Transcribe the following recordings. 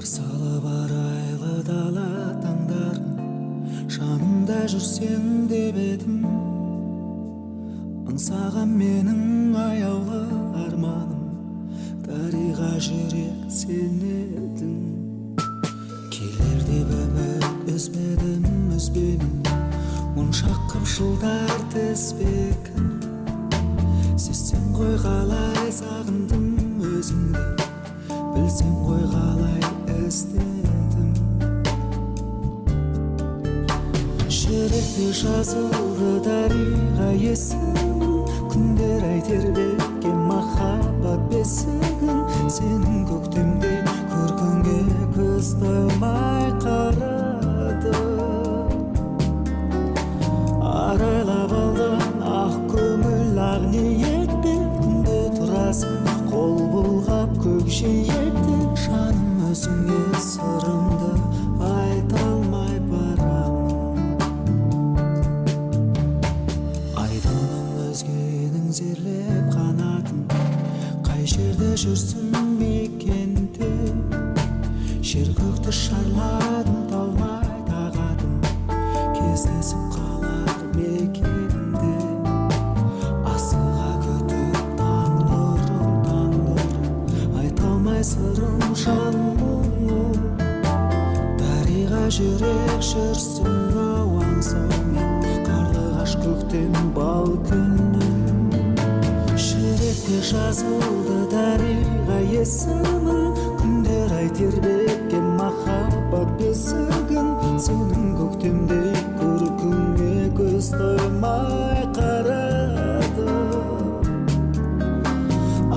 салып арайлы дала таңдарым жанымда жүрсең деп едім аңсаған менің аяулы арманым дариға жүрек сен едің келер деп үміт үзбедім мұнша көп жылдар тізбекім сезсең ғой қалай сағындым өзіңді білсең ғой қалай іздедім жүректе жазылды дариға есімің күндер ай тербеткен махаббат бесігін сенің көктемде көркіңе көз тоймай қарады арайлап алған ақ көңіл ақ ниетпен күнде тұрасың қол бұлғап көкжиектен жаным өзіңе сырымды айта алмай барамын айдыным өзгенің зерлеп қанатын қай жерде жүрсің мекенде жер көкті шарладым талмай тағадым кездесіп қалар мекенде асыға күтіп таң нұрын айта алмай сырым жаным дариға жүрек жүрсің ау аңсаумен қарлығаш көктем бал күнім жүректе жазылды дариға есімің күндер ай тербеткен махаббат бесігін сенің көктемде көркіңе көз тоймай қарады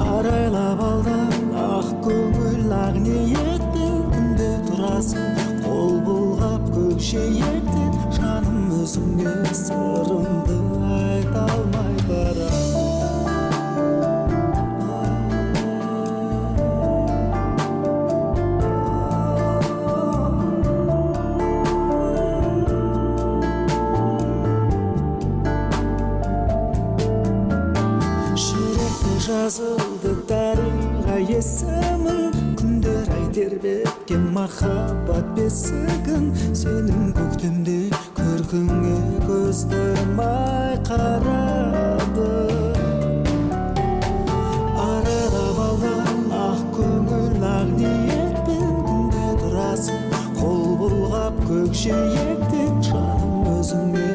арайлап алдан ақ көңіл ақ ниетпен күнде тұрасың қол бұлғап көкжиектен жаным өзіңе сырымды айта алмай барамын жазылды дариға есімің күндер ай тербеткен махаббат бесігін сенің көктемде көркіңе көз тоймай қарады арайлап алған ақ көңіл ақ ниетпен күнде тұрасың қол бұлғап көкжиектен жаным өзіңе